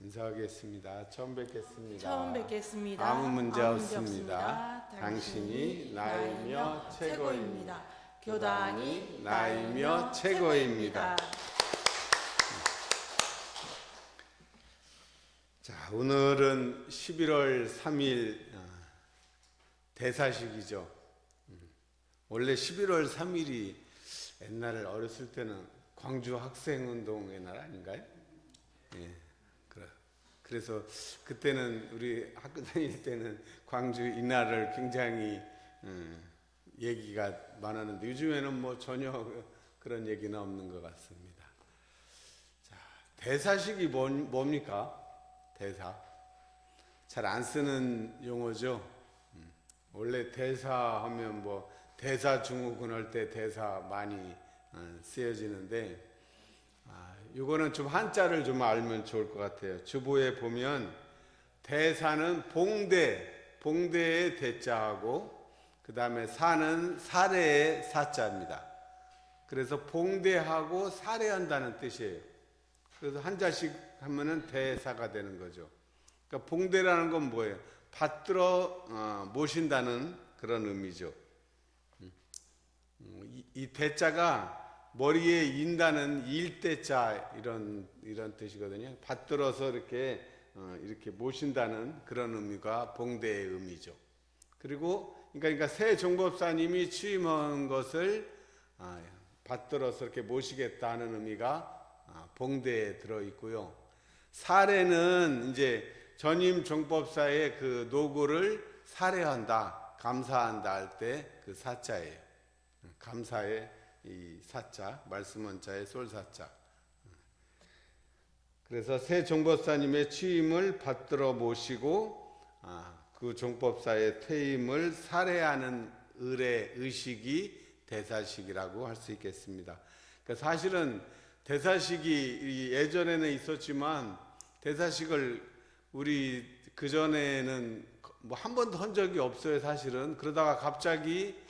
인사하겠습니다. 처음 뵙겠습니다. 처음 뵙겠습니다. 아무 문제 없습니다. 당신이 나이며 최고입니다. 교단이 나이며 최고입니다. 자, 오늘은 11월 3일 대사식이죠. 원래 11월 3일이 옛날 어렸을 때는 광주 학생운동의 날 아닌가요? 예, 그래서 그때는 우리 학교 다닐 때는 광주 이날을 굉장히 얘기가 많았는데 요즘에는 뭐 전혀 그런 얘기는 없는 것 같습니다. 자, 대사식이 뭡니까? 대사. 잘 안 쓰는 용어죠. 원래 대사하면 뭐 대사증후군 할 때 대사 많이 쓰여지는데 이거는 좀 한자를 좀 알면 좋을 것 같아요. 주보에 보면 대사는 봉대의 대자하고 그 다음에 사는 사례의 사자입니다. 그래서 봉대하고 사례한다는 뜻이에요. 그래서 한자씩 하면은 대사가 되는 거죠. 그러니까 봉대라는 건 뭐예요? 받들어 모신다는 그런 의미죠. 이 대자가 머리에 인다는 일대자 이런 뜻이거든요. 받들어서 이렇게 모신다는 그런 의미가 봉대의 의미죠. 그리고 그러니까 새 종법사님이 취임한 것을 받들어서 이렇게 모시겠다는 의미가 봉대에 들어 있고요. 사례는 이제 전임 종법사의 그 노고를 사례한다, 감사한다 할 때 그 사자예요. 감사의 이 사자, 말씀원자의 솔사자. 그래서 새 종법사님의 취임을 받들어 모시고 그 종법사의 퇴임을 사례하는 의식이 대사식이라고 할 수 있겠습니다. 그러니까 사실은 대사식이 예전에는 있었지만 대사식을 우리 그전에는 뭐 한 번도 한 적이 없어요, 사실은. 그러다가 갑자기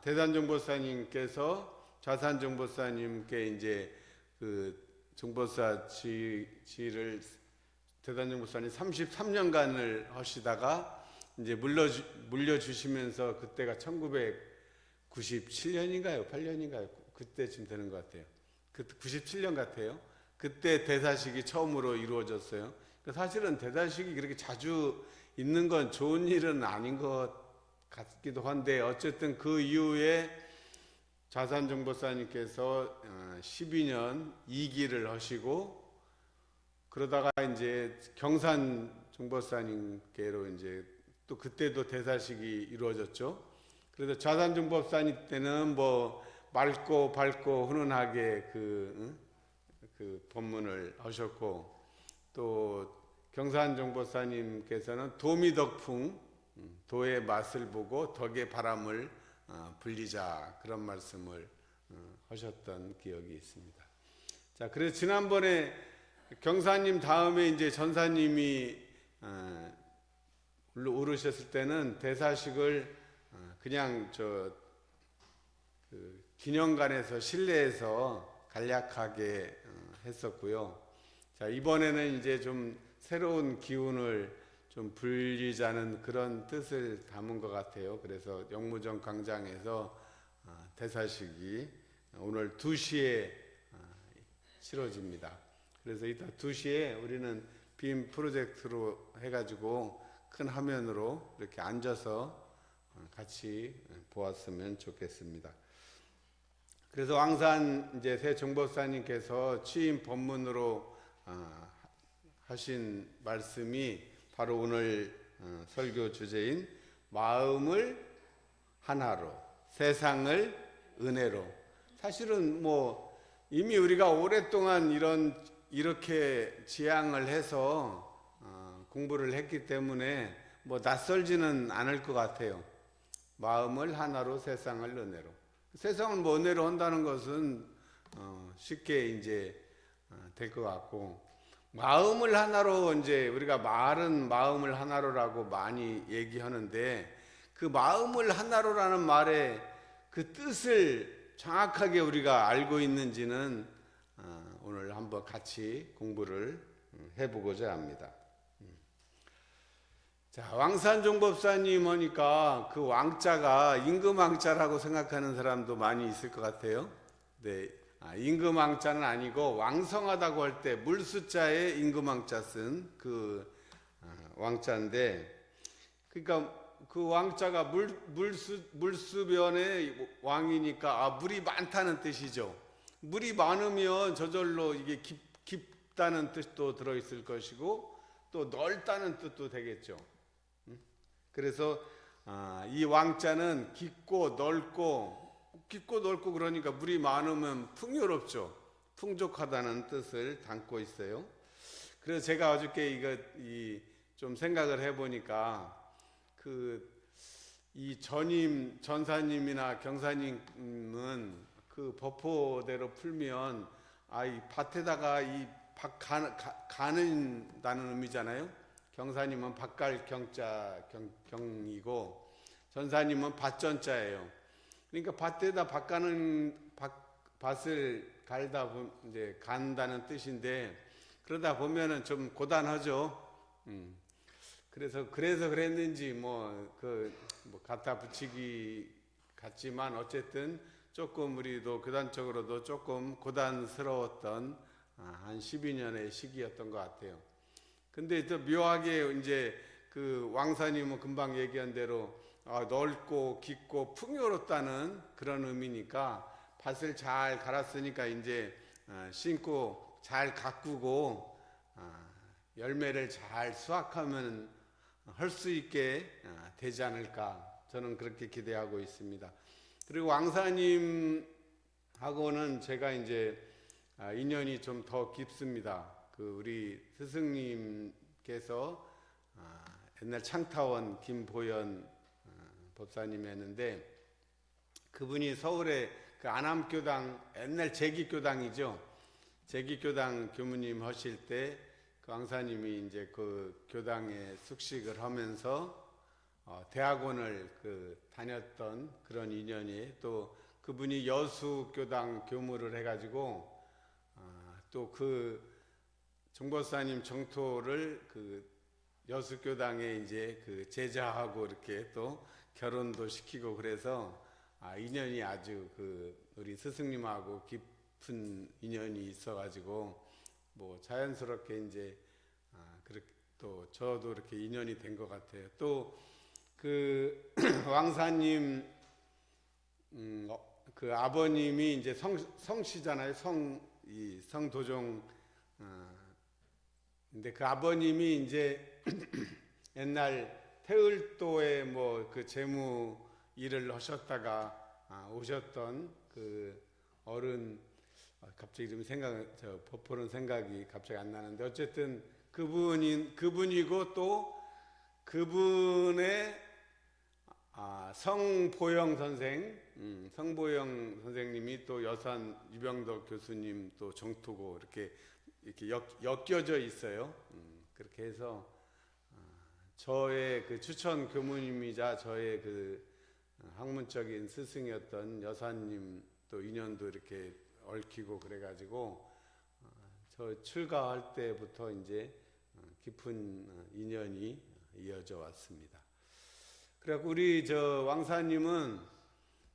대산종법사님께서 좌산종법사님께 이제 그 종법사 지위를 대산종법사님 33년간을 하시다가 이제 물려주시면서 그때가 1997년인가요? 8년인가요? 그때쯤 되는 것 같아요. 97년 같아요. 그때 대사식이 처음으로 이루어졌어요. 사실은 대사식이 그렇게 자주 있는 건 좋은 일은 아닌 것 같기도 한데 어쨌든 그 이후에 좌산종법사님께서 12년 2기를 하시고 그러다가 이제 경산종법사님께로 이제 또 그때도 대사식이 이루어졌죠. 그래서 좌산종법사님 때는 뭐 맑고 밝고 훈훈하게 그 법문을 하셨고 또 경산종법사님께서는 도미덕풍 도의 맛을 보고 덕의 바람을 불리자 그런 말씀을 하셨던 기억이 있습니다. 자, 그래서 지난번에 경사님 다음에 이제 전사님이 오르셨을 때는 대사식을 그냥 기념관에서 실내에서 간략하게 했었고요. 자, 이번에는 이제 좀 새로운 기운을 좀 불리자는 그런 뜻을 담은 것 같아요. 그래서 영무정 광장에서 대사식이 오늘 2시에 치러집니다. 그래서 이따 2시에 우리는 빔 프로젝트로 해가지고 큰 화면으로 이렇게 앉아서 같이 보았으면 좋겠습니다. 그래서 왕산 이제 새 종법사님께서 취임 법문으로 하신 말씀이 바로 오늘 설교 주제인 마음을 하나로 세상을 은혜로. 사실은 뭐 이미 우리가 오랫동안 이렇게 지향을 해서 공부를 했기 때문에 뭐 낯설지는 않을 것 같아요. 마음을 하나로 세상을 은혜로. 세상을 뭐 은혜로 한다는 것은 쉽게 이제 될 것 같고, 마음을 하나로 이제 우리가 말은 마음을 하나로라고 많이 얘기하는데 그 마음을 하나로라는 말의 그 뜻을 정확하게 우리가 알고 있는지는 오늘 한번 같이 공부를 해보고자 합니다. 자, 왕산종 법사님 하니까 그 왕자가 임금왕자라고 생각하는 사람도 많이 있을 것 같아요. 네, 임금왕자는 아니고 왕성하다고 할 때 물수자에 임금왕자 쓴 그 왕자인데, 그러니까 그 왕자가 물수변의 왕이니까 물이 많다는 뜻이죠. 물이 많으면 저절로 이게 깊다는 뜻도 들어있을 것이고 또 넓다는 뜻도 되겠죠. 그래서 이 왕자는 깊고 넓고 그러니까 물이 많으면 풍요롭죠. 풍족하다는 뜻을 담고 있어요. 그래서 제가 어저께 좀 생각을 해보니까 이 전사님이나 경사님은 그 법호대로 풀면 이 밭에다가 가는다는 의미잖아요. 경사님은 밭갈 경이고 전사님은 밭전자예요. 그러니까 밭에다 밭을 갈다 이제 간다는 뜻인데, 그러다 보면은 좀 고단하죠. 그래서 그랬는지 갖다 붙이기 같지만 어쨌든 조금 우리도 교단적으로도 조금 고단스러웠던 한 12년의 시기였던 것 같아요. 근데 또 묘하게 이제 그 왕사님은 금방 얘기한 대로 넓고 깊고 풍요롭다는 그런 의미니까 밭을 잘 갈았으니까 이제 심고 잘 가꾸고 열매를 잘 수확하면 할 수 있게 되지 않을까, 저는 그렇게 기대하고 있습니다. 그리고 왕사님하고는 제가 이제 인연이 좀 더 깊습니다. 우리 스승님께서 옛날 창타원 김보연 법사님이었는데, 그분이 서울의 그 안암교당, 옛날 제기교당이죠. 제기교당 교무님 하실 때 그 왕사님이 이제 그 교당에 숙식을 하면서 대학원을 다녔던 그런 인연이, 또 그분이 여수교당 교무를 해가지고 또 그 정법사님 정토를 여수교당에 이제 제자하고 이렇게 또 결혼도 시키고, 그래서 인연이 아주 우리 스승님하고 깊은 인연이 있어가지고 자연스럽게 이제 그렇게 또 저도 이렇게 인연이 된 것 같아요. 또 왕사님 아버님이 이제 성씨잖아요. 성도종. 근데 그 아버님이 이제 옛날 태을도에 재무 일을 하셨다가 오셨던 그 어른, 갑자기 이름이 법호는 생각이 갑자기 안 나는데, 어쨌든 그분이고 또 그분의 성보영 선생님이 또 여산 유병덕 교수님 또 정토고 이렇게 엮여져 있어요. 그렇게 해서 저의 추천 교무님이자 저의 학문적인 스승이었던 여사님 또 인연도 이렇게 얽히고, 그래가지고 저 출가할 때부터 이제 깊은 인연이 이어져 왔습니다. 그래서 우리 왕사님은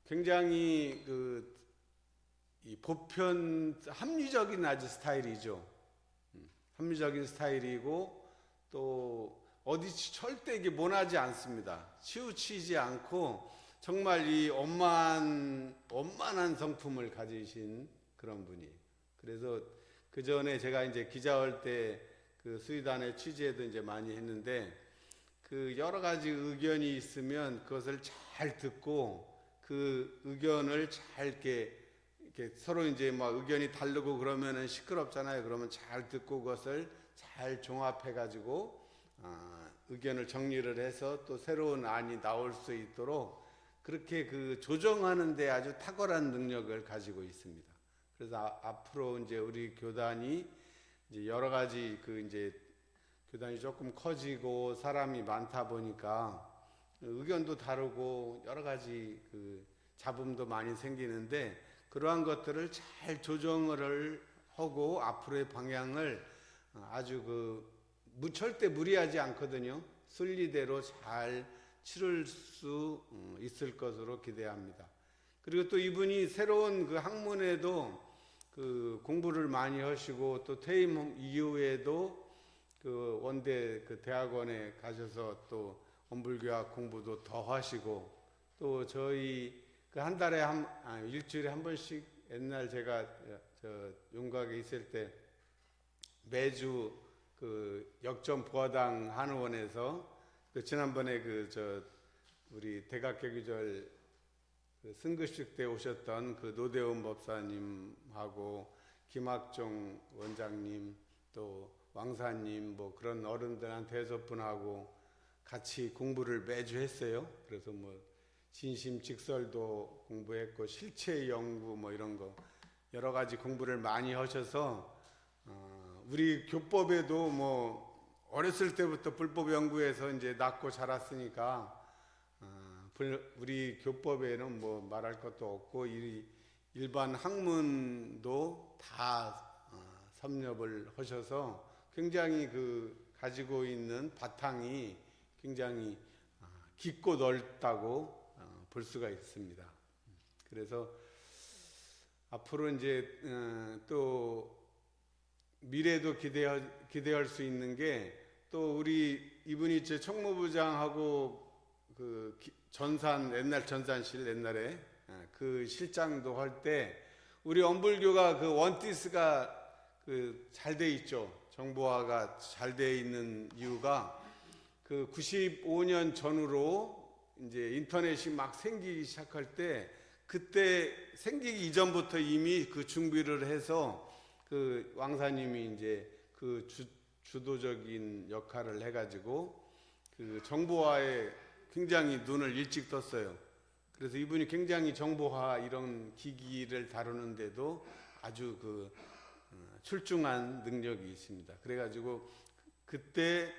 굉장히 이 보편 합리적인 아주 스타일이죠. 합리적인 스타일이고, 또 어디 절대 이게 모나지 않습니다. 치우치지 않고 정말 이 원만한 성품을 가지신 그런 분이. 그래서 그 전에 제가 이제 기자할 때 수의단의 취재도 이제 많이 했는데, 여러 가지 의견이 있으면 그것을 잘 듣고 그 의견을 잘 이렇게 서로 이제 의견이 다르고 그러면은 시끄럽잖아요. 그러면 잘 듣고 그것을 잘 종합해 가지고 의견을 정리를 해서 또 새로운 안이 나올 수 있도록 그렇게 조정하는 데 아주 탁월한 능력을 가지고 있습니다. 그래서 앞으로 이제 우리 교단이 이제 여러 가지 이제 교단이 조금 커지고 사람이 많다 보니까 의견도 다르고 여러 가지 잡음도 많이 생기는데, 그러한 것들을 잘 조정을 하고 앞으로의 방향을 아주 절대 무리하지 않거든요. 순리대로 잘 치를 수 있을 것으로 기대합니다. 그리고 또 이분이 새로운 그 학문에도 공부를 많이 하시고, 또 퇴임 이후에도 원대 대학원에 가셔서 또 원불교학 공부도 더 하시고, 또 저희 한 달에 일주일에 한 번씩, 옛날 제가 용각에 있을 때 매주 역전 부화당 한의원에서 지난번에 우리 대각개규절 승급식 때 오셨던 노대훈 법사님하고 김학종 원장님, 또 왕사님, 그런 어른들 한 5분하고 같이 공부를 매주 했어요. 그래서 진심직설도 공부했고, 실체 연구 이런 거 여러 가지 공부를 많이 하셔서, 우리 교법에도 어렸을 때부터 불법 연구해서 이제 낳고 자랐으니까, 우리 교법에는 말할 것도 없고, 일반 학문도 다 섭렵을 하셔서 굉장히 가지고 있는 바탕이 굉장히 깊고 넓다고 볼 수가 있습니다. 그래서 앞으로 이제 또 미래도 기대할 수 있는 게, 또 우리 이분이 제 총무부장하고 옛날 전산실, 옛날에 그 실장도 할 때, 우리 원불교가 원티스가 잘 돼 있죠. 정보화가 잘 돼 있는 이유가 95년 전후로 이제 인터넷이 막 생기기 시작할 때, 그때 생기기 이전부터 이미 준비를 해서 왕사님이 이제 주도적인 역할을 해가지고 정보화에 굉장히 눈을 일찍 떴어요. 그래서 이분이 굉장히 정보화 이런 기기를 다루는데도 아주 출중한 능력이 있습니다. 그래가지고 그때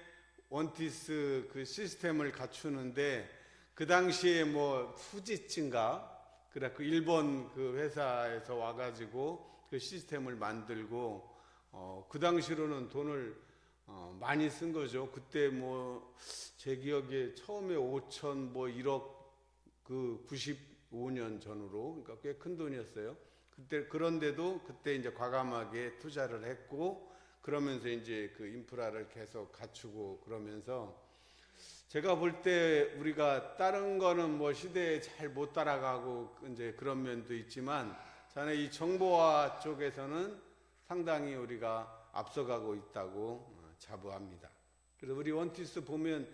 원티스 시스템을 갖추는데, 그 당시에 후지츠인가, 그래 일본 회사에서 와가지고 시스템을 만들고, 그 당시로는 돈을 많이 쓴 거죠. 그때 제 기억에 처음에 5천 1억 95년 전후로, 그러니까 꽤 큰 돈이었어요. 그런데도 그때 이제 과감하게 투자를 했고, 그러면서 이제 인프라를 계속 갖추고, 그러면서 제가 볼 때 우리가 다른 거는 시대에 잘 못 따라가고 이제 그런 면도 있지만, 저는 이 정보화 쪽에서는 상당히 우리가 앞서가고 있다고 자부합니다. 그래서 우리 원티스 보면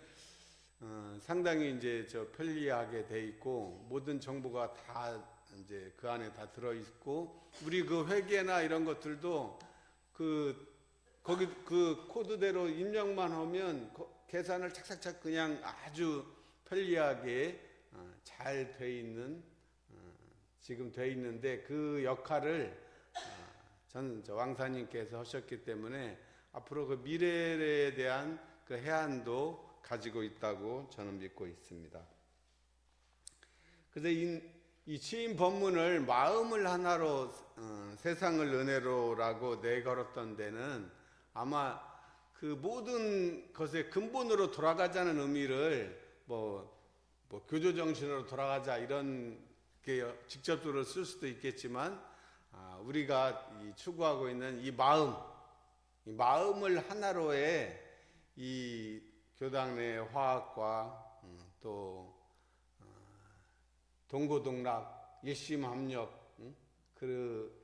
상당히 이제 편리하게 돼 있고, 모든 정보가 다 이제 그 안에 다 들어 있고, 우리 회계나 이런 것들도 거기 코드대로 입력만 하면 계산을 착착착 그냥 아주 편리하게 잘 돼 있는, 지금 돼 있는데, 그 역할을 저는 왕사님께서 하셨기 때문에 앞으로 미래에 대한 해안도 가지고 있다고 저는 믿고 있습니다. 그래서 이 취임 법문을 마음을 하나로 세상을 은혜로라고 내걸었던 데는, 아마 모든 것의 근본으로 돌아가자는 의미를 교조 정신으로 돌아가자 이런 게 직접적으로 쓸 수도 있겠지만, 우리가 추구하고 있는 이 마음을 하나로의 이 교당 내 화합과 또 동고동락, 일심합력,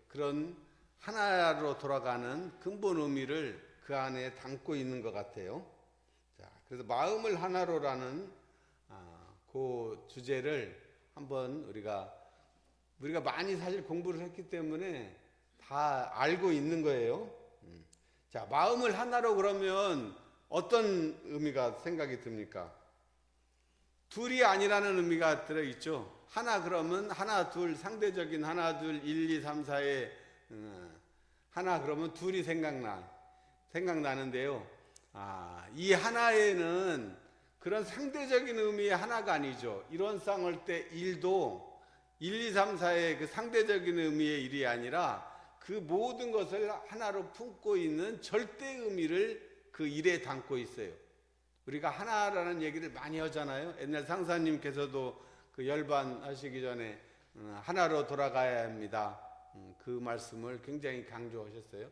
그런 하나로 돌아가는 근본 의미를 그 안에 담고 있는 것 같아요. 자, 그래서 마음을 하나로라는 그 주제를 한번 우리가 많이 사실 공부를 했기 때문에 다 알고 있는 거예요. 자, 마음을 하나로 그러면 어떤 의미가 생각이 듭니까? 둘이 아니라는 의미가 들어있죠. 하나 그러면 하나, 둘, 상대적인 하나, 둘, 1, 2, 3, 4에 하나 그러면 둘이 생각나는데요. 이 하나에는 그런 상대적인 의미의 하나가 아니죠. 이론상 할 때 1도 1, 2, 3, 4의 상대적인 의미의 1이 아니라 그 모든 것을 하나로 품고 있는 절대 의미를 그 일에 담고 있어요. 우리가 하나라는 얘기를 많이 하잖아요. 옛날 상사님께서도 그 열반하시기 전에 하나로 돌아가야 합니다. 그 말씀을 굉장히 강조하셨어요.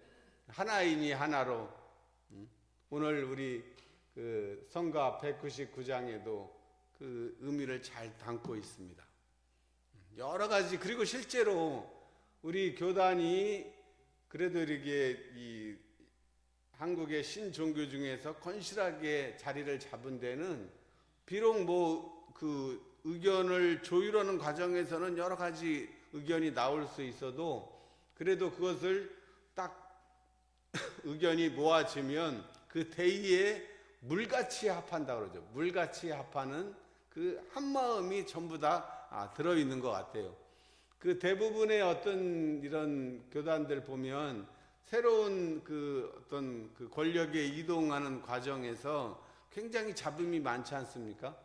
하나이니 하나로. 오늘 우리 그 성가 199장에도 그 의미를 잘 담고 있습니다. 여러 가지. 그리고 실제로 우리 교단이 그래도 이렇게 이 한국의 신종교 중에서 건실하게 자리를 잡은 데는 비록 뭐 그 의견을 조율하는 과정에서는 여러 가지 의견이 나올 수 있어도 그래도 그것을 딱 의견이 모아지면 그 대의에 물같이 합한다 그러죠. 물같이 합하는 그 한마음이 전부 다 들어있는 것 같아요. 그 대부분의 어떤 이런 교단들 보면 새로운 그 어떤 그 권력에 이동하는 과정에서 굉장히 잡음이 많지 않습니까?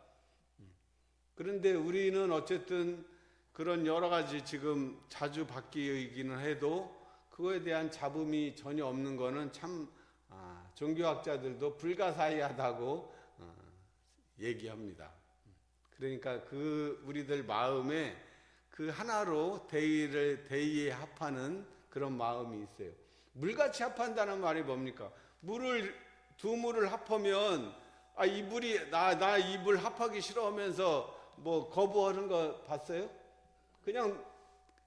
그런데 우리는 어쨌든 그런 여러 가지 지금 자주 바뀌기는 해도 그거에 대한 잡음이 전혀 없는 거는 참 종교학자들도 불가사의하다고 얘기합니다. 그러니까 그 우리들 마음에 그 하나로 대의에 합하는 그런 마음이 있어요. 물같이 합한다는 말이 뭡니까? 두 물을 합하면 이 물이 나 이 물 합하기 싫어하면서 뭐 거부하는 거 봤어요? 그냥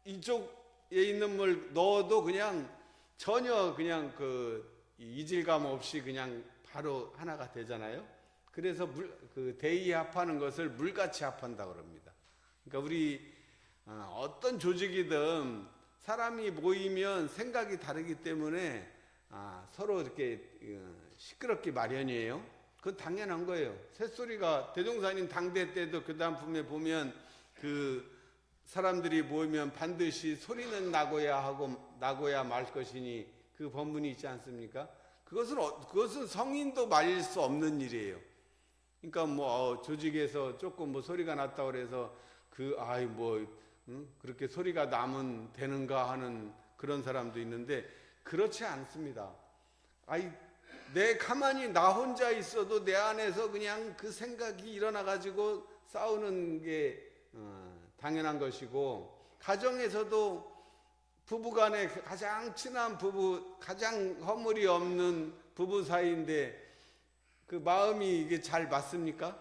이쪽에 있는 물 넣어도 그냥 전혀 그냥 그 이질감 없이 그냥 바로 하나가 되잖아요. 그래서 그 대의에 합하는 것을 물같이 합한다고 합니다. 그러니까 우리 어떤 조직이든 사람이 모이면 생각이 다르기 때문에 서로 이렇게 시끄럽기 마련이에요. 그건 당연한 거예요. 새소리가 대종사님 당대 때도 교단품에 보면 그 사람들이 모이면 반드시 소리는 나고야 말 것이니 그 법문이 있지 않습니까? 그것은 성인도 말릴 수 없는 일이에요. 그러니까 뭐 조직에서 조금 뭐 소리가 났다고 그래서 그렇게 소리가 나면 되는가 하는 그런 사람도 있는데 그렇지 않습니다. 가만히 나 혼자 있어도 내 안에서 그냥 그 생각이 일어나 가지고 싸우는 게 당연한 것이고, 가정에서도 부부간에 가장 친한 부부, 가장 허물이 없는 부부 사이인데 그 마음이 이게 잘 맞습니까?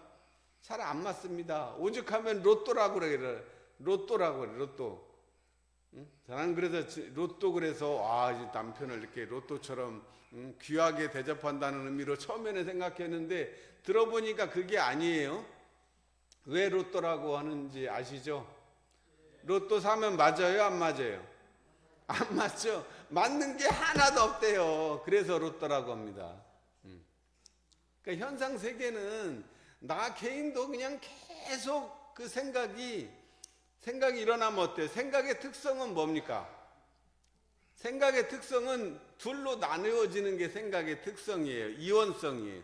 잘 안 맞습니다. 오죽하면 로또라고 그래요. 로또. 저는 그래서 로또 그래서 이제 남편을 이렇게 로또처럼 귀하게 대접한다는 의미로 처음에는 생각했는데 들어보니까 그게 아니에요. 왜 로또라고 하는지 아시죠? 로또 사면 맞아요? 안 맞아요? 안 맞죠? 맞는 게 하나도 없대요. 그래서 로또라고 합니다. 그러니까 현상 세계는 나 개인도 그냥 계속 그 생각이 일어나면 어때요? 생각의 특성은 뭡니까? 생각의 특성은 둘로 나누어지는 게 생각의 특성이에요. 이원성이에요.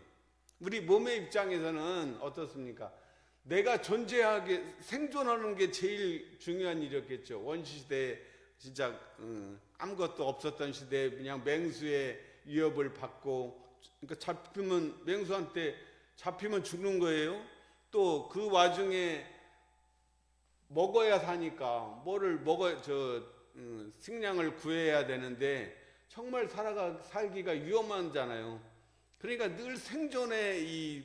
우리 몸의 입장에서는 어떻습니까? 내가 생존하는 게 제일 중요한 일이었겠죠. 원시시대에 진짜 아무것도 없었던 시대에 그냥 맹수의 위협을 받고, 그러니까 맹수한테 잡히면 죽는 거예요. 또 그 와중에 먹어야 사니까 식량을 구해야 되는데 정말 살기가 위험하잖아요. 그러니까 늘 생존에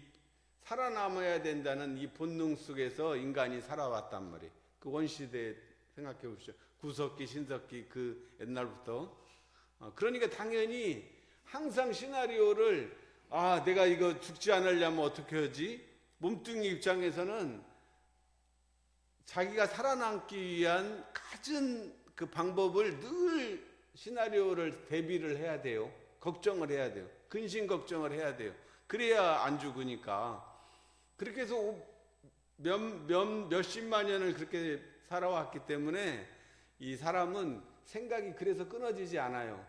살아남아야 된다는 이 본능 속에서 인간이 살아왔단 말이에요. 그 원시대 생각해 보십시오. 구석기, 신석기 그 옛날부터. 그러니까 당연히 항상 시나리오를 내가 이거 죽지 않으려면 어떻게 하지? 몸뚱이 입장에서는 자기가 살아남기 위한 갖은 그 방법을 늘 시나리오를 대비를 해야 돼요. 걱정을 해야 돼요. 근심 걱정을 해야 돼요. 그래야 안 죽으니까. 그렇게 해서 몇십만 년을 그렇게 살아왔기 때문에 이 사람은 생각이 그래서 끊어지지 않아요.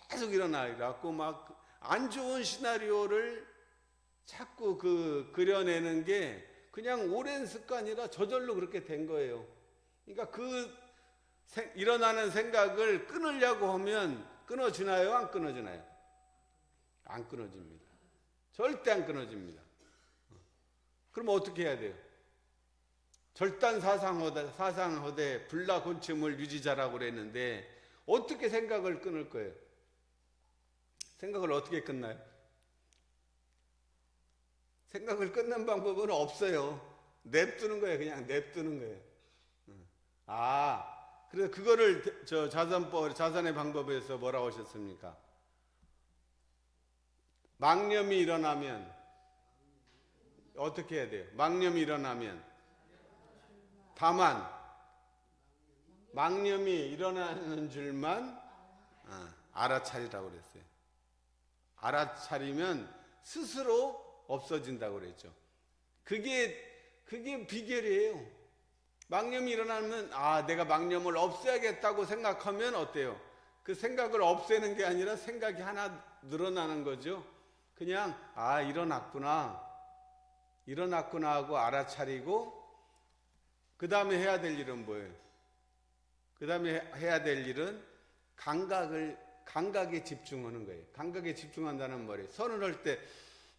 계속 일어나고 막 안 좋은 시나리오를 자꾸 그려내는 게 그냥 오랜 습관이라 저절로 그렇게 된 거예요. 그러니까 그 일어나는 생각을 끊으려고 하면 끊어지나요? 안 끊어지나요? 안 끊어집니다. 절대 안 끊어집니다. 그럼 어떻게 해야 돼요? 절단 사상허대 불나곤침을 유지자라고 그랬는데 어떻게 생각을 끊을 거예요? 생각을 어떻게 끊나요? 생각을 끊는 방법은 없어요. 냅두는 거예요. 그냥 냅두는 거예요. 그래서 그거를 자산의 방법에서 뭐라고 하셨습니까? 망념이 일어나면 어떻게 해야 돼요? 망념이 일어나면 다만 망념이 일어나는 줄만 알아차리라고 그랬어요. 알아차리면 스스로 없어진다고 그랬죠. 그게 비결이에요. 망념이 일어나면 내가 망념을 없애야겠다고 생각하면 어때요? 그 생각을 없애는 게 아니라 생각이 하나 늘어나는 거죠. 그냥 일어났구나 하고 알아차리고 그 다음에 해야 될 일은 뭐예요? 그 다음에 해야 될 일은 감각에 집중하는 거예요. 감각에 집중한다는 말이에요. 선을 할 때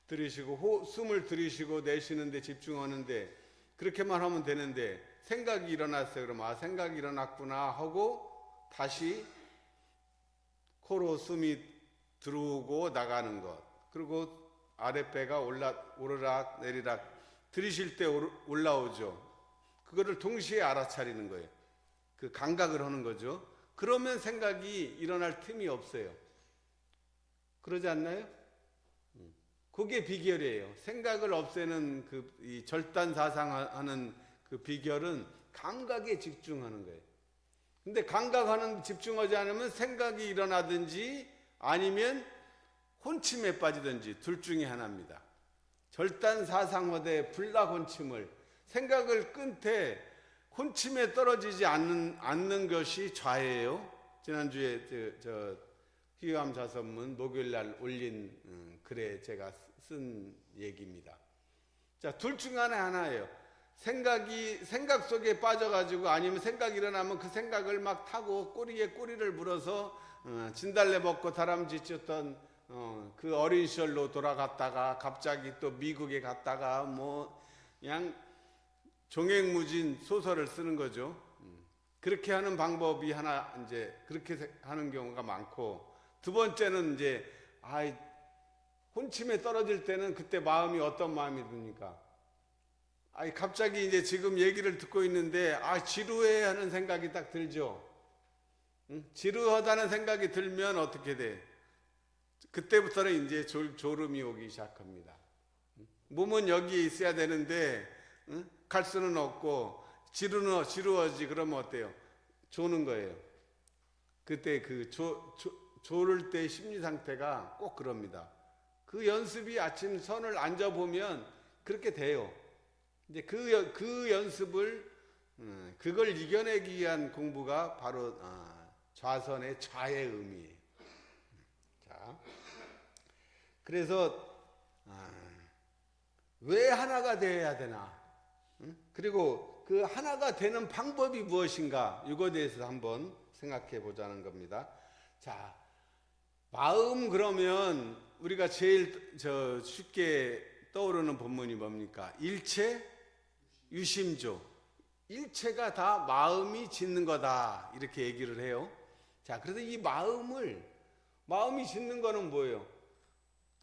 들이쉬고 숨을 들이쉬고 내쉬는데 집중하는데 그렇게만 하면 되는데 생각이 일어났어요. 그럼 생각이 일어났구나 하고 다시 코로 숨이 들어오고 나가는 것. 그리고 아랫배가 오르락 내리락 들이쉴 때 올라오죠. 그거를 동시에 알아차리는 거예요. 그 감각을 하는 거죠. 그러면 생각이 일어날 틈이 없어요. 그러지 않나요? 그게 비결이에요. 생각을 없애는 이 절단사상하는 그 비결은 감각에 집중하는 거예요. 근데 감각하는 집중하지 않으면 생각이 일어나든지 아니면 혼침에 빠지든지 둘 중에 하나입니다. 절단사상허대 불나혼침을 생각을 끊되 혼침에 떨어지지 않는 것이 좌예요. 지난주에 희유암 자선문 목요일날 올린 글에 제가 쓴 얘기입니다. 자, 둘 중 하나예요. 생각 속에 빠져가지고 아니면 생각이 일어나면 그 생각을 막 타고 꼬리에 꼬리를 물어서 진달래 먹고 다람쥐 쳤던 그 어린 시절로 돌아갔다가 갑자기 또 미국에 갔다가 그냥 종횡무진 소설을 쓰는 거죠. 그렇게 하는 방법이 하나 이제 그렇게 하는 경우가 많고 두 번째는 이제 혼침에 떨어질 때는 그때 마음이 어떤 마음이 듭니까? 갑자기 이제 지금 얘기를 듣고 있는데 지루해 하는 생각이 딱 들죠. 지루하다는 생각이 들면 어떻게 돼? 그때부터는 이제 졸음이 오기 시작합니다. 몸은 여기 있어야 되는데 갈 수는 없고 지루하지. 그러면 어때요? 조는 거예요. 그때 조를 때 심리 상태가 꼭 그럽니다. 그 연습이 아침 선을 앉아보면 그렇게 돼요. 이제 그 연습을 그걸 이겨내기 위한 공부가 바로 좌선의 좌의 의미예요. 자, 그래서 왜 하나가 되어야 되나? 그리고 그 하나가 되는 방법이 무엇인가? 이거에 대해서 한번 생각해 보자는 겁니다. 자, 마음 그러면 우리가 제일 쉽게 떠오르는 본문이 뭡니까? 일체 유심조. 일체가 다 마음이 짓는 거다. 이렇게 얘기를 해요. 자, 그래서 이 마음이 짓는 거는 뭐예요?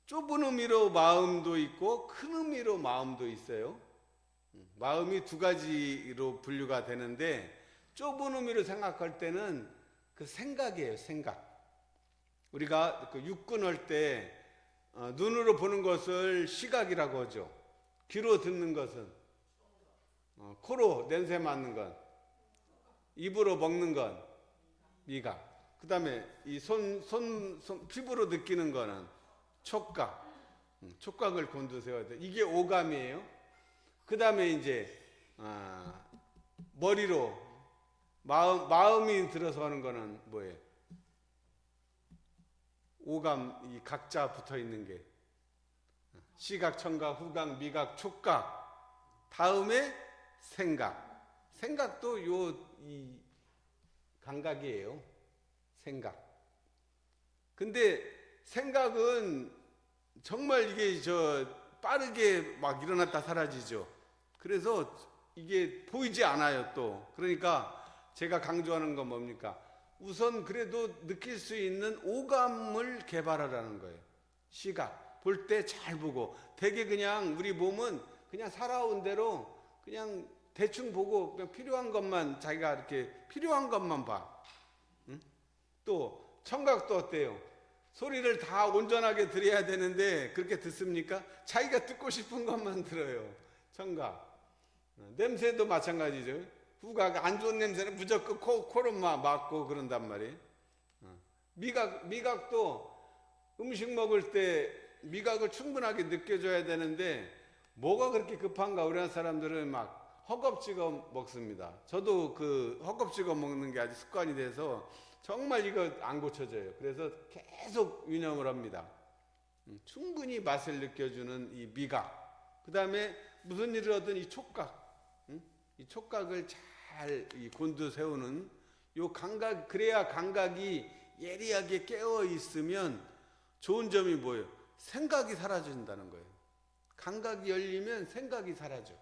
좁은 의미로 마음도 있고 큰 의미로 마음도 있어요. 마음이 두 가지로 분류가 되는데 좁은 의미로 생각할 때는 그 생각이에요. 생각. 우리가 그 육군할 때 눈으로 보는 것을 시각이라고 하죠. 귀로 듣는 것은 코로 냄새 맡는 것, 입으로 먹는 것, 미각. 그 다음에 이 피부로 느끼는 거는 촉각. 촉각을 곤두세워야 돼. 이게 오감이에요. 그 다음에 이제 머리로 마음이 들어서 하는 거는 뭐예요? 오감, 이 각자 붙어 있는 게 시각, 청각, 후각, 미각, 촉각. 다음에 생각. 생각도 이 감각이에요. 생각. 근데 생각은 정말 이게 빠르게 막 일어났다 사라지죠. 그래서 이게 보이지 않아요, 또. 그러니까 제가 강조하는 건 뭡니까? 우선 그래도 느낄 수 있는 오감을 개발하라는 거예요. 시각. 볼 때 잘 보고. 되게 그냥 우리 몸은 그냥 살아온 대로 그냥 대충 보고 그냥 필요한 것만 자기가 이렇게 필요한 것만 봐. 응? 또 청각도 어때요? 소리를 다 온전하게 들어야 되는데 그렇게 듣습니까? 자기가 듣고 싶은 것만 들어요. 청각. 냄새도 마찬가지죠. 후각, 안 좋은 냄새는 무조건 코로 막고 그런단 말이에요. 미각도 음식 먹을 때 미각을 충분하게 느껴줘야 되는데 뭐가 그렇게 급한가? 우리나라 사람들은 막 허겁지겁 먹습니다. 저도 그 허겁지겁 먹는 게 아주 습관이 돼서 정말 이거 안 고쳐져요. 그래서 계속 유념을 합니다. 충분히 맛을 느껴주는 이 미각. 그 다음에 무슨 일을 하든 이 촉각. 이 촉각을 잘 곤두세우는 요 감각, 그래야 감각이 예리하게 깨어 있으면 좋은 점이 뭐예요? 생각이 사라진다는 거예요. 감각이 열리면 생각이 사라져.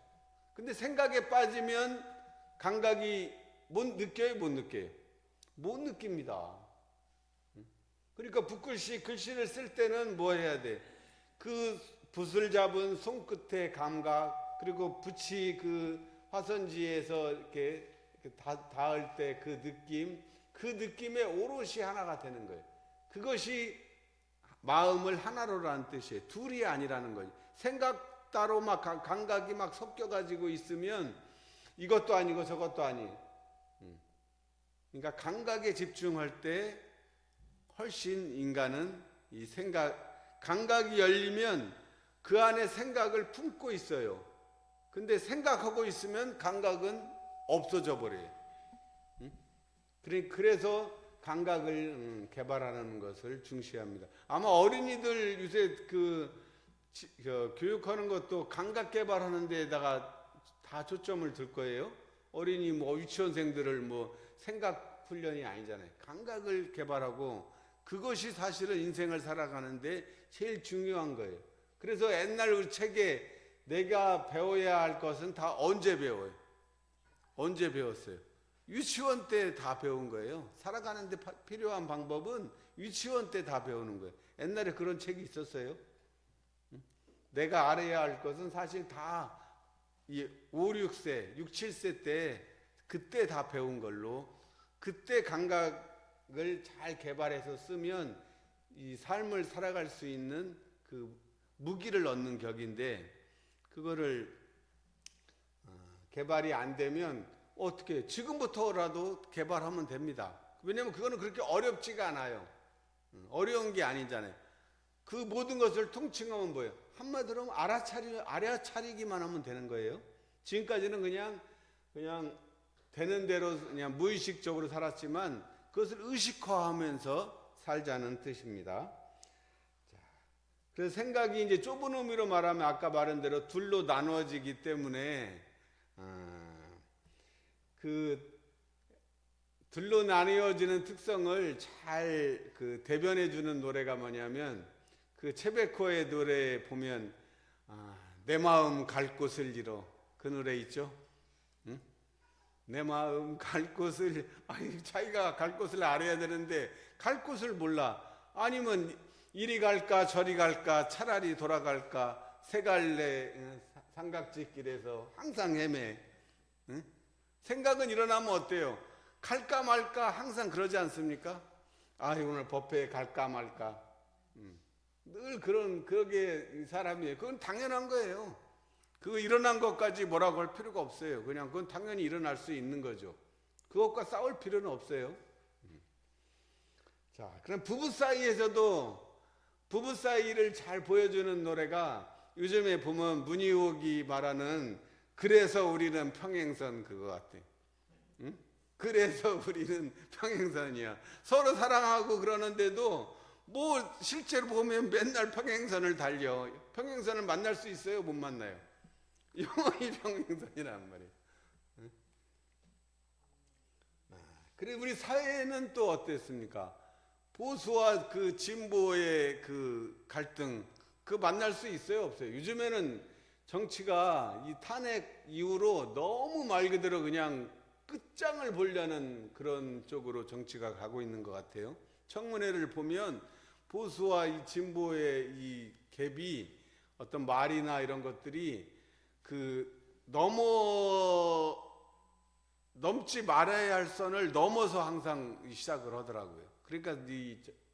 근데 생각에 빠지면 감각이 못 느껴요? 못 느껴요? 못 느낍니다. 그러니까 붓글씨, 글씨를 쓸 때는 뭐 해야 돼? 그 붓을 잡은 손끝의 감각, 그리고 붓이 그 화선지에서 이렇게 닿을 때 그 느낌, 그 느낌에 오롯이 하나가 되는 거예요. 그것이 마음을 하나로라는 뜻이에요. 둘이 아니라는 거예요. 생각 따로 막 감각이 막 섞여가지고 있으면 이것도 아니고 저것도 아니에요. 그러니까 감각에 집중할 때 훨씬 인간은 이 생각, 감각이 열리면 그 안에 생각을 품고 있어요. 근데 생각하고 있으면 감각은 없어져 버려요. 그래서 감각을 개발하는 것을 중시합니다. 아마 어린이들 요새 교육하는 것도 감각 개발하는 데에다가 다 초점을 둘 거예요. 어린이 유치원생들을 생각 훈련이 아니잖아요. 감각을 개발하고 그것이 사실은 인생을 살아가는데 제일 중요한 거예요. 그래서 옛날 책에 내가 배워야 할 것은 다 언제 배워요? 언제 배웠어요? 유치원 때 다 배운 거예요. 살아가는데 필요한 방법은 유치원 때 다 배우는 거예요. 옛날에 그런 책이 있었어요. 내가 알아야 할 것은 사실 다 5, 6세, 6, 7세 때 그때 다 배운 걸로 그때 감각을 잘 개발해서 쓰면 이 삶을 살아갈 수 있는 그 무기를 얻는 격인데 그거를 개발이 안 되면 어떻게 지금부터라도 개발하면 됩니다. 왜냐하면 그거는 그렇게 어렵지가 않아요. 어려운 게 아니잖아요. 그 모든 것을 통칭하면 뭐예요? 한마디로 알아차리기만 하면 되는 거예요. 지금까지는 그냥 되는 대로 그냥 무의식적으로 살았지만 그것을 의식화하면서 살자는 뜻입니다. 자, 그래서 생각이 이제 좁은 의미로 말하면 아까 말한 대로 둘로 나누어지기 때문에 그 둘로 나뉘어지는 특성을 잘 대변해 주는 노래가 뭐냐면 그 체베코의 노래 보면 내 마음 갈 곳을 잃어 그 노래 있죠? 응? 내 마음 갈 곳을 자기가 갈 곳을 알아야 되는데 갈 곳을 몰라. 아니면 이리 갈까 저리 갈까 차라리 돌아갈까 세 갈래 삼각지길에서 항상 헤매. 응? 생각은 일어나면 어때요? 갈까 말까 항상 그러지 않습니까? 오늘 법회에 갈까 말까. 늘 그러게 사람이에요. 그건 당연한 거예요. 그거 일어난 것까지 뭐라고 할 필요가 없어요. 그냥 그건 당연히 일어날 수 있는 거죠. 그것과 싸울 필요는 없어요. 자, 그럼 부부 사이에서도 부부 사이를 잘 보여주는 노래가 요즘에 보면 문희옥이 말하는 그래서 우리는 평행선 그거 같아. 응? 그래서 우리는 평행선이야. 서로 사랑하고 그러는데도 실제로 보면 맨날 평행선을 달려. 평행선을 만날 수 있어요? 못 만나요? 영원히 평행선이란 말이에요. 그리고 우리 사회는 또 어땠습니까? 보수와 그 진보의 그 갈등, 그 만날 수 있어요, 없어요? 요즘에는 정치가 이 탄핵 이후로 너무 말 그대로 그냥 끝장을 보려는 그런 쪽으로 정치가 가고 있는 것 같아요. 청문회를 보면 보수와 이 진보의 이 갭이 어떤 말이나 이런 것들이 넘지 말아야 할 선을 넘어서 항상 시작을 하더라고요. 그러니까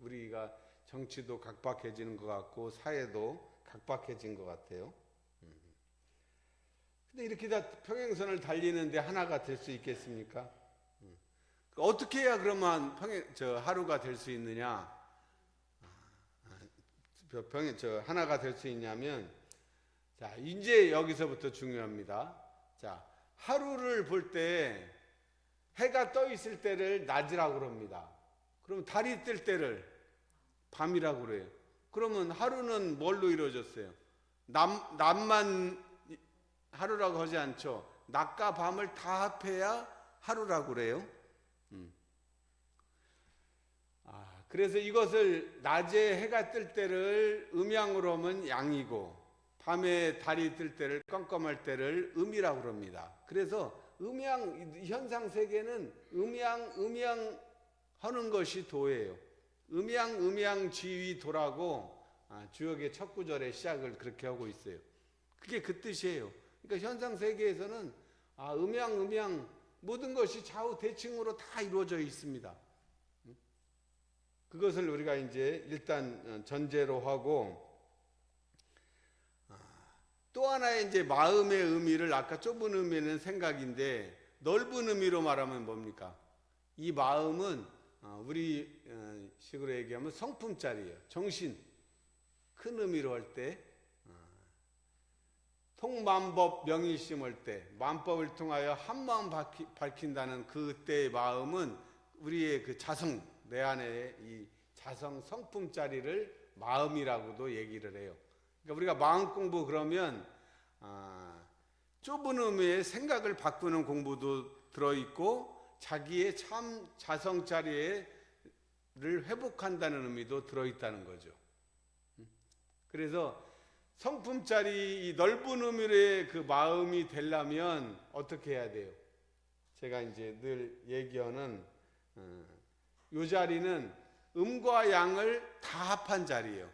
우리가 정치도 각박해지는 것 같고 사회도 각박해진 것 같아요. 근데 이렇게 다 평행선을 달리는데 하나가 될 수 있겠습니까? 어떻게 해야 그러면 하루가 될 수 있느냐? 하나가 될 수 있냐면, 자, 이제 여기서부터 중요합니다. 자, 하루를 볼 때 해가 떠 있을 때를 낮이라고 그럽니다. 그럼 달이 뜰 때를 밤이라고 그래요. 그러면 하루는 뭘로 이루어졌어요? 낮만 하루라고 하지 않죠. 낮과 밤을 다 합해야 하루라고 그래요. 그래서 이것을 낮에 해가 뜰 때를 음양으로 하면 양이고 밤에 달이 뜰 때를 껌껌할 때를 음이라고 그럽니다. 그래서 현상 세계는 음양 하는 것이 도예요. 음양 지위 도라고 주역의 첫 구절의 시작을 그렇게 하고 있어요. 그게 그 뜻이에요. 그러니까 현상 세계에서는 음양 모든 것이 좌우 대칭으로 다 이루어져 있습니다. 그것을 우리가 이제 일단 전제로 하고, 또 하나의 이제 마음의 의미를 아까 좁은 의미는 생각인데 넓은 의미로 말하면 뭡니까? 이 마음은 우리 식으로 얘기하면 성품짜리예요. 정신. 큰 의미로 할 때 통만법 명의심을 때 만법을 통하여 한마음 밝힌다는 그때의 마음은 우리의 그 자성, 내 안에 이 자성 성품짜리를 마음이라고도 얘기를 해요. 그러니까 우리가 마음 공부 그러면 좁은 의미의 생각을 바꾸는 공부도 들어있고 자기의 참 자성짜리를 회복한다는 의미도 들어있다는 거죠. 그래서 성품짜리 이 넓은 의미의 그 마음이 되려면 어떻게 해야 돼요? 제가 이제 늘 얘기하는 이 자리는 음과 양을 다 합한 자리예요.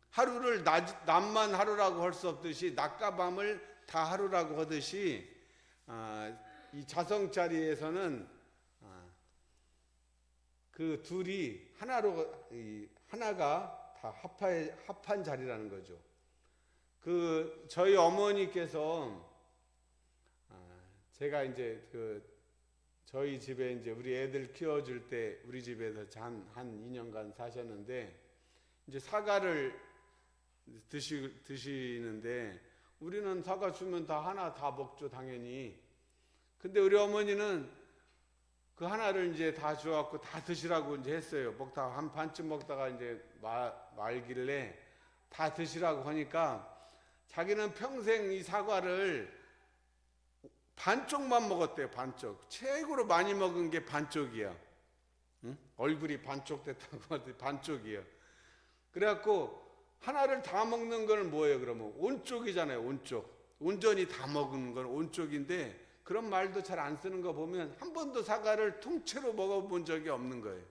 하루를 낮만 하루라고 할 수 없듯이 낮과 밤을 다 하루라고 하듯이 이 자성 자리에서는 그 둘이 하나가 다 합한 자리라는 거죠. 저희 어머니께서 제가 이제 저희 집에 이제 우리 애들 키워줄 때 우리 집에서 한 2년간 사셨는데 이제 사과를 드시는데 우리는 사과 주면 하나 다 먹죠, 당연히. 근데 우리 어머니는 그 하나를 이제 다 주어갖고 다 드시라고 이제 했어요. 먹다가 한 반쯤 먹다가 이제 말길래 다 드시라고 하니까 자기는 평생 이 사과를 반쪽만 먹었대요. 반쪽. 최고로 많이 먹은 게 반쪽이야. 응? 얼굴이 반쪽 됐다고 하더니 반쪽이야. 그래갖고 하나를 다 먹는 건 뭐예요? 그러면 온쪽이잖아요. 온쪽. 온전히 다 먹는 건 온쪽인데 그런 말도 잘 안 쓰는 거 보면 한 번도 사과를 통째로 먹어본 적이 없는 거예요.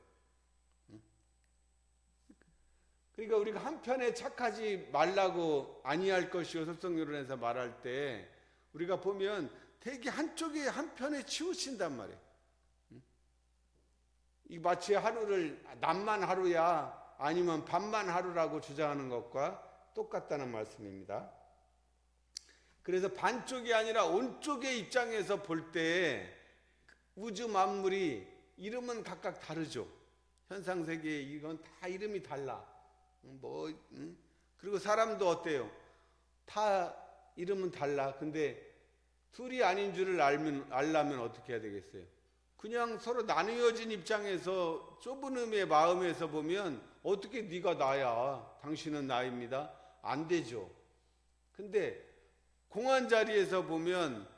그러니까 우리가 한편에 착하지 말라고 아니할 것이요 섭성유론에서 말할 때 우리가 보면 되게 한편에 치우친단 말이에요. 이 마치 하루를 낮만 하루야 아니면 밤만 하루라고 주장하는 것과 똑같다는 말씀입니다. 그래서 반쪽이 아니라 온쪽의 입장에서 볼 때 우주 만물이 이름은 각각 다르죠. 현상세계에 이건 다 이름이 달라. 그리고 사람도 어때요? 다 이름은 달라. 근데 둘이 아닌 줄을 알려면 어떻게 해야 되겠어요? 그냥 서로 나누어진 입장에서 좁은 의미의 마음에서 보면 어떻게 네가 나야, 당신은 나입니다. 안 되죠. 근데 공한 자리에서 보면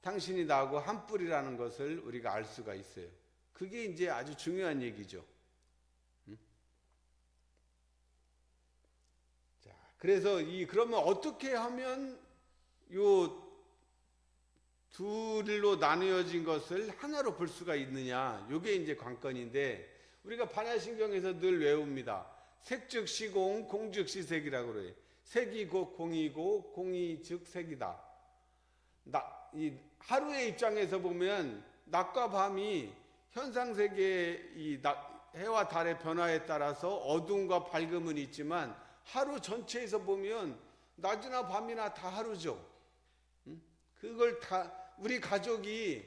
당신이 나하고 한 뿔이라는 것을 우리가 알 수가 있어요. 그게 이제 아주 중요한 얘기죠. 자, 그래서 그러면 어떻게 하면 요 둘로 나누어진 것을 하나로 볼 수가 있느냐? 요게 이제 관건인데, 우리가 반야신경에서 늘 외웁니다. 색즉 시공, 공즉 시색이라고 그래요. 색이 곧 공이고 공이 즉 색이다. 이 하루의 입장에서 보면 낮과 밤이 현상세계의 해와 달의 변화에 따라서 어두움과 밝음은 있지만 하루 전체에서 보면 낮이나 밤이나 다 하루죠. 그걸 다 우리 가족이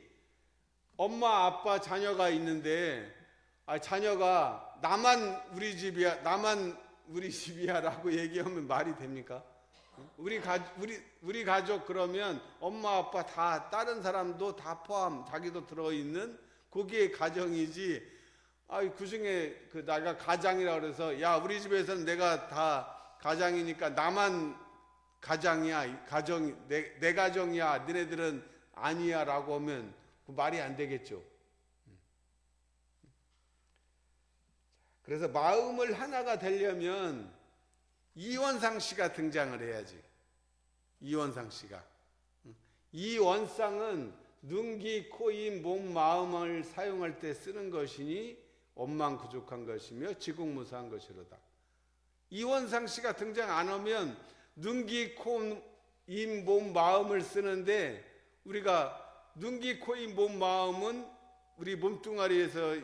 엄마, 아빠, 자녀가 있는데 자녀가 나만 우리 집이야라고 얘기하면 말이 됩니까? 우리 가족 그러면 엄마, 아빠 다 다른 사람도 다 포함 자기도 들어있는 거기에 가정이지. 그중에 내가 가장이라 그래서 야 우리 집에서는 내가 다 가장이니까 나만 가장이야, 내 가정이야, 너네들은 아니야 라고 하면 그 말이 안 되겠죠. 그래서 마음을 하나가 되려면 이원상씨가 등장을 해야지. 이원상씨가. 이 원상은 눈, 귀, 코, 입, 몸, 마음을 사용할 때 쓰는 것이니 원망부족한 것이며 지공무사한 것이로다. 이원상씨가 등장 안 하면 눈, 귀, 코, 입, 몸, 마음을 쓰는데 우리가 눈, 귀, 코, 입, 몸, 마음은 우리 몸뚱아리에서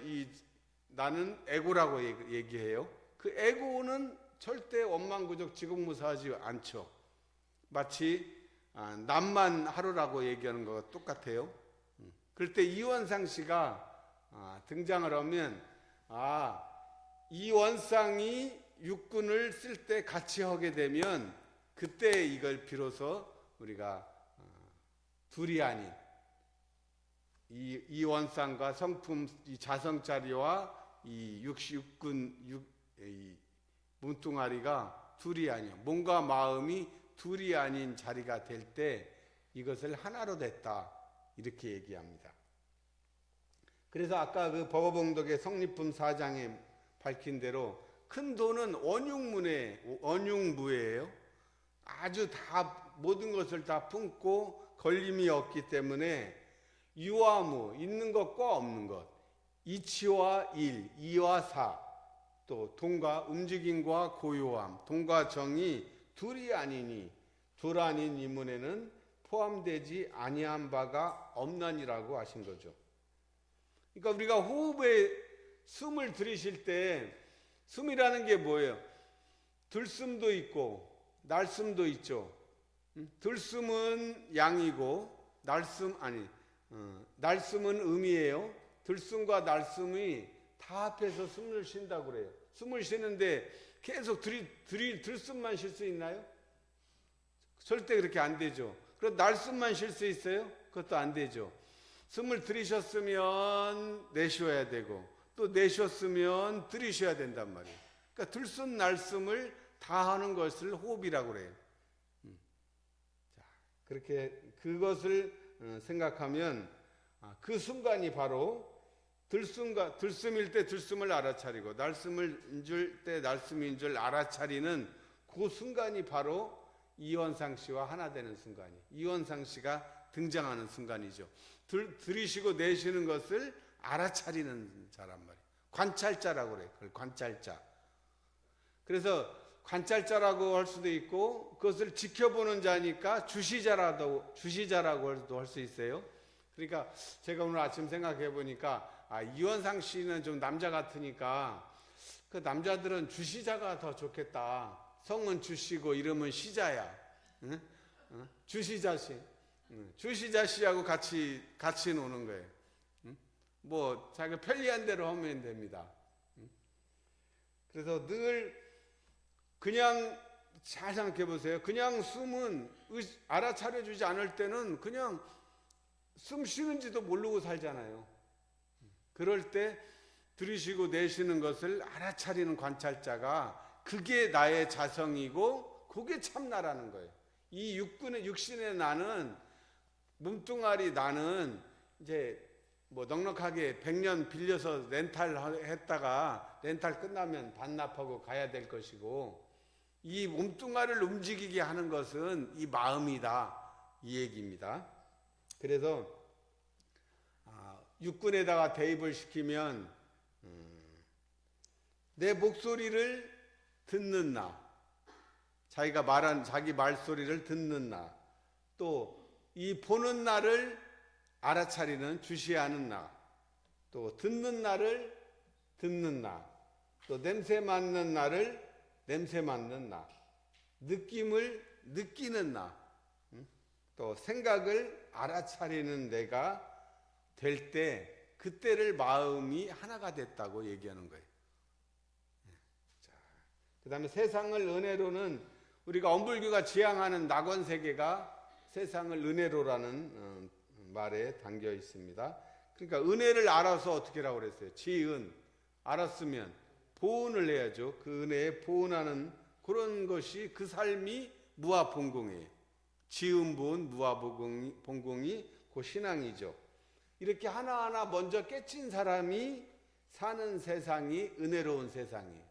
나는 에고라고 얘기해요. 그 에고는 절대 원망구적 지공무사하지 않죠. 마치 남만 하루라고 얘기하는 것과 똑같아요. 그럴 때 이원상씨가 등장을 하면 이 원상이 육군을 쓸 때 같이 하게 되면 그때 이걸 비로소 우리가 둘이 아닌 이 원상과 성품 이 자성자리와 이 육군 몸뚱아리가 둘이 아니요 몸과 마음이 둘이 아닌 자리가 될 때 이것을 하나로 됐다 이렇게 얘기합니다. 그래서 아까 그 법어봉독의 성립품 4장에 밝힌 대로 큰 도는 원흉무예요. 아주 다 모든 것을 다 품고 걸림이 없기 때문에 유와 무 있는 것과 없는 것, 이치와 일, 이와 사, 또 동과 움직임과 고요함, 동과 정이 둘이 아니니 둘 아닌 이문에는 포함되지 아니한 바가 없나니라고 하신 거죠. 그러니까 우리가 호흡에 숨을 들이쉴 때 숨이라는 게 뭐예요? 들숨도 있고 날숨도 있죠. 들숨은 양이고 날숨은 음이에요. 들숨과 날숨이 다 합해서 숨을 쉰다고 그래요. 숨을 쉬는데 계속 들숨만 쉴 수 있나요? 절대 그렇게 안 되죠. 그럼 날숨만 쉴 수 있어요? 그것도 안 되죠. 숨을 들이셨으면 내쉬어야 되고 또 내쉬었으면 들이쉬어야 된단 말이에요. 그러니까 들숨 날숨을 다 하는 것을 호흡이라고 그래요. 자, 그렇게 그것을 생각하면 그 순간이 바로 들숨일 때 들숨을 알아차리고 날숨을 줄 때 날숨인 줄 알아차리는 그 순간이 바로 이원상 씨와 하나 되는 순간이 이원상 씨가 등장하는 순간이죠. 들이쉬고 내쉬는 것을 알아차리는 자란 말이에요. 관찰자라고 그래요. 그걸 관찰자. 그래서 관찰자라고 할 수도 있고 그것을 지켜보는 자니까 주시자라고 할 수 있어요. 그러니까 제가 오늘 아침 생각해 보니까 이원상 씨는 좀 남자 같으니까 그 남자들은 주시자가 더 좋겠다. 성은 주시고 이름은 시자야. 응? 주시자 씨. 주시자 씨하고 같이 노는 거예요. 뭐 자기가 편리한 대로 하면 됩니다. 그래서 늘 그냥 잘 생각해 보세요. 그냥 숨은 알아차려 주지 않을 때는 그냥 숨 쉬는지도 모르고 살잖아요. 그럴 때 들이쉬고 내쉬는 것을 알아차리는 관찰자가 그게 나의 자성이고 그게 참나라는 거예요. 이 육신의 나는 몸뚱아리 나는 이제 뭐 넉넉하게 100년 빌려서 렌탈 했다가 렌탈 끝나면 반납하고 가야 될 것이고, 이 몸뚱아리를 움직이게 하는 것은 이 마음이다, 이 얘기입니다. 그래서 육군에다가 대입을 시키면 내 목소리를 듣는 나, 자기가 말한 자기 말소리를 듣는 나, 또 이 보는 나를 알아차리는 주시하는 나, 또 듣는 나를 듣는 나, 또 냄새 맡는 나를 냄새 맡는 나, 느낌을 느끼는 나, 또 생각을 알아차리는 내가 될 때, 그때를 마음이 하나가 됐다고 얘기하는 거예요. 그 다음에 세상을 은혜로는, 우리가 엄불교가 지향하는 낙원세계가 세상을 은혜로라는 말에 담겨 있습니다. 그러니까 은혜를 알아서 어떻게 하라고 그랬어요? 지은, 알았으면 보은을 해야죠. 그 은혜에 보은하는 그런 것이, 그 삶이 무아본공이에요. 지은, 보은, 무아본공이 그 신앙이죠. 이렇게 하나하나 먼저 깨친 사람이 사는 세상이 은혜로운 세상이에요.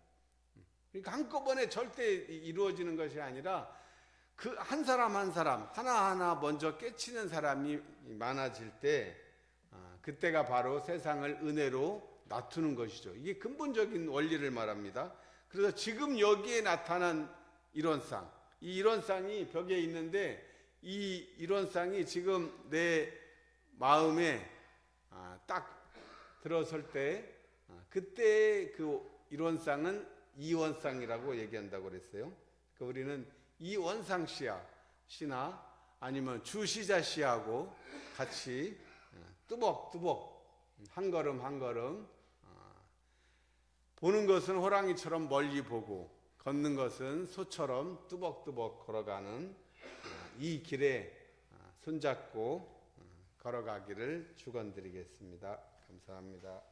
그러니까 한꺼번에 절대 이루어지는 것이 아니라 그 한 사람 한 사람 하나하나 먼저 깨치는 사람이 많아질 때, 그때가 바로 세상을 은혜로 놔두는 것이죠. 이게 근본적인 원리를 말합니다. 그래서 지금 여기에 나타난 이론상, 이 이론상이 벽에 있는데, 이 이론상이 지금 내 마음에 딱 들어설 때, 그때 그 이론상은 이원상이라고 얘기한다고 그랬어요. 그러니까 우리는 이원상 씨나 아니면 주시자 씨하고 같이 뚜벅뚜벅 한 걸음 한 걸음, 보는 것은 호랑이처럼 멀리 보고 걷는 것은 소처럼 뚜벅뚜벅 걸어가는 이 길에 손잡고 걸어가기를 축원드리겠습니다. 감사합니다.